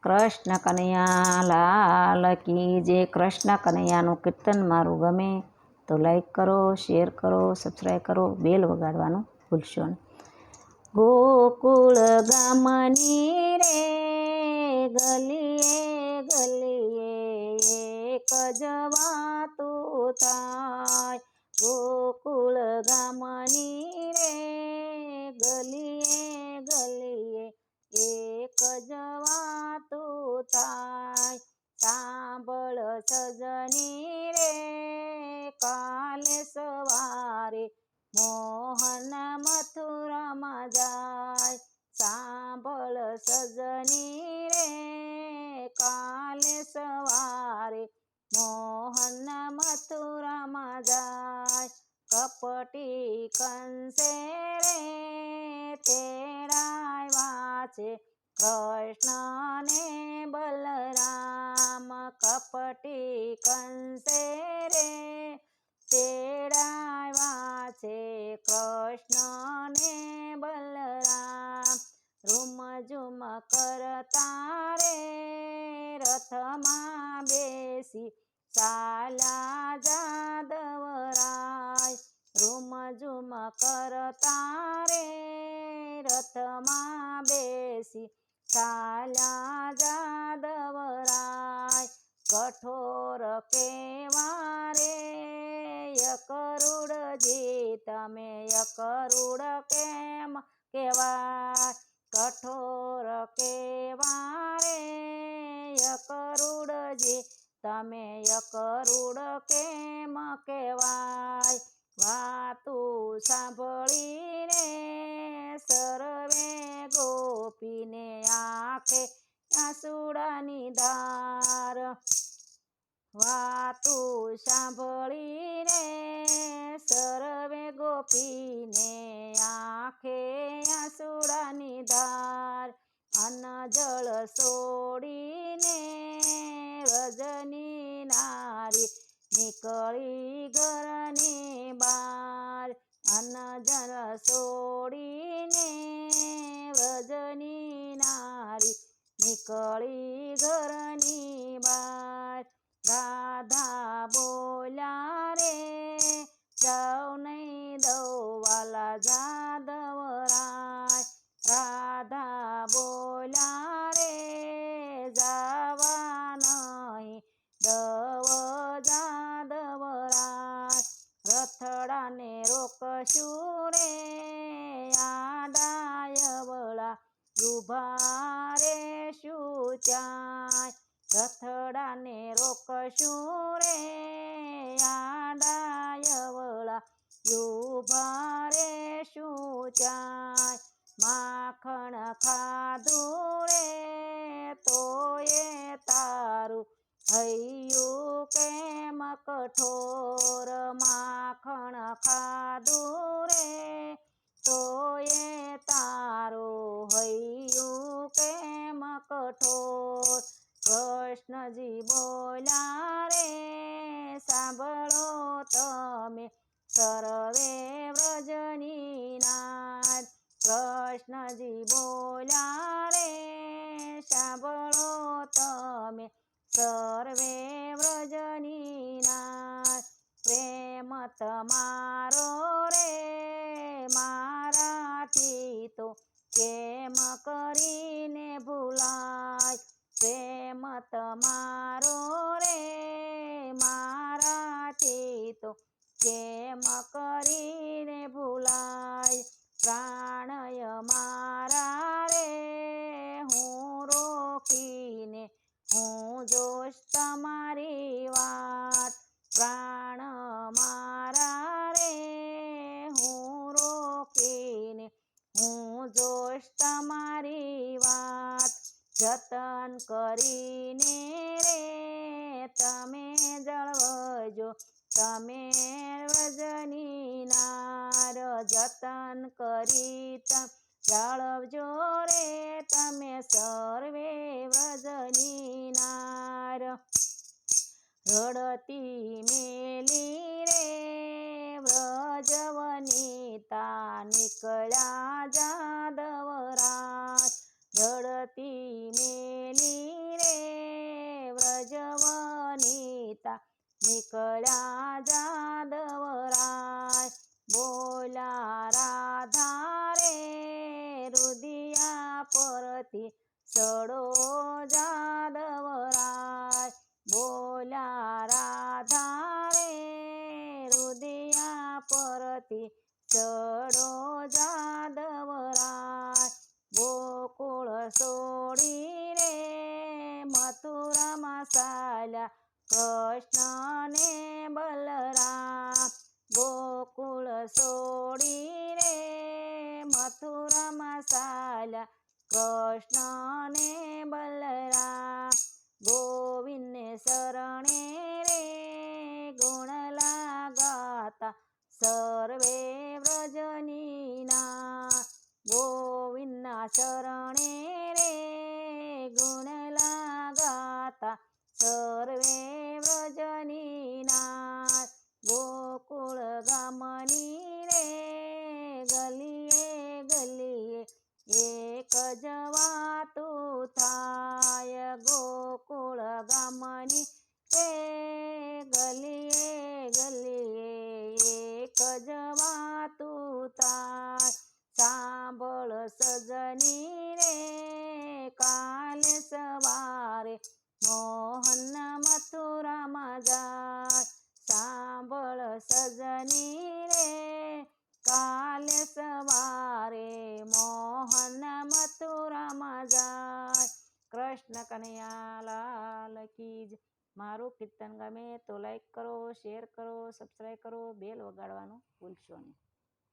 કૃષ્ણ કનૈયા લાલ કી જે. કૃષ્ણ કનૈયાનું કીર્તન મારું ગમે તો લાઈક કરો, શેર કરો, સબસ્ક્રાઈબ કરો, બેલ વગાડવાનું ભૂલશો નહીં. ગોકુળ ગામની રે ગલીએ ગલીએ એક જ વાતું થાય. ગોકુળ ગામની રે ગલીએ ગલીએ એક જ વાતું થાય. સાંભળ સજની રે કાલે સવારે મોહન મથુરામાં જાય. સાંભળ સજની રે કાલે સવારે મોહન મથુરામાં જાય. કપટી કંસે રે તેડાવ્યા છે કૃષ્ણ ને બલરામ. કપટી કંસે રે તેડાવ્યા છે કૃષ્ણ ને બલરામ. રૂમ ઝુમ કરતા રે રથમાં બેસી ચાલ્યા જાદવરાય. રૂમ ઝુમ કરતા રે રથમાં બેસી ચાલ્યા જાદવરાય. કઠોર કેવા રે યકરુડજી તમે યકરુડ કેમ કેવાય. કઠોર કેવા રે યકરુડજી તમે યકરુડ કેમ કેવાય. વાતું સાંભળીને સર્વે ગોપીને આંખે આંસુડાની ધાર. વાતું સાંભળીને સર્વે ગોપીને આંખે આંસુડાની ધાર. અન્ન જળ છોડીને રજની નારી નીકળી ઘરની બહાર. અન્ન જળ છોડીને રજની નારી નીકળી ઘરની બહાર. રાધા બોલ્યા રે જાઉ નહીં દઉં વાલા જાદવરાય. રાધા બોલ્યા રે જાવા નહીં દવ જાદવરાય. રથડાને રોકશું રે આડાય વળા ઉભા રેશું ચાય. રથડાને રોકશું રે આડાય વળા ઉભા રેશું ચાય. માખણ ખાધું રે તોય તારું હૈયું કેમ કઠોર. માખણ ખાધું રે તોય તારું હૈયું કેમ કઠોર. કૃષ્ણજી બોલ્યા રે સાંભળો તમે સર્વે વ્રજની નાર. કૃષ્ણજી બોલ્યા રે સાંભળો તમે સર્વે વ્રજની નાર. પ્રેમ તમારો રે મારાથી તો કેમ કરીને ભૂલાય. પ્રેમ તમારો રે મારાથી તો કેમ કરીને ભૂલાય. પ્રાણય મારા રે હું રોકીને હું જોશ તમારી વાત. પ્રાણ મારા રે હું રોકીને હું જોશ તમારી વાત. જતન કરીને રે તમે જળવજો તમે વ્રજની નાર. જતન કરી જાળવજો રે તમે સર્વે વ્રજની નાર. રડતી મેલી રે વ્રજવનિતા નીકળ્યા જાદવરાય. રડતી મેલી નીકળ્યા જાદવરાય બોલ્યા રાધા રે રુદિયા પરથી ચડો જાદવરાય બોલ્યા રાધા રે રુદિયા પરથી ચડો જાદવરાય ગોકુળ છોડી રે મથુરામાં ચાલ્યા કૃષ્ણ ને બલરામ ગોકુળ છોડી રે મથુરામાં ચાલ્યા કૃષ્ણ ને બલરામ ગોવિંદને શરણે રે ગુણલા ગાતા સર્વે વ્રજનીના ગોવિંદના શરણે રે ગુણલા ગાતા સર્વે વ્રજનીના ગોકુળ ગામની રે ગલીએ ગલીએ એક જ વાતું થાય ગોકુળ ગામની રે ગલીએ ગલીએ એક જ વાતું થાય સાંભળ સજની રે કાલે સવારે મોહન મથુરામાં જાય સાંભળ સજની રે કાલે સવારે મોહન મથુરામાં જાય કૃષ્ણ કનૈયા લાલ કી જય. મારું કીર્તન ગમે તો લાઈક કરો, શેર કરો, સબસ્ક્રાઈબ કરો, બેલ વગાડવાનું ભૂલશો નહીં.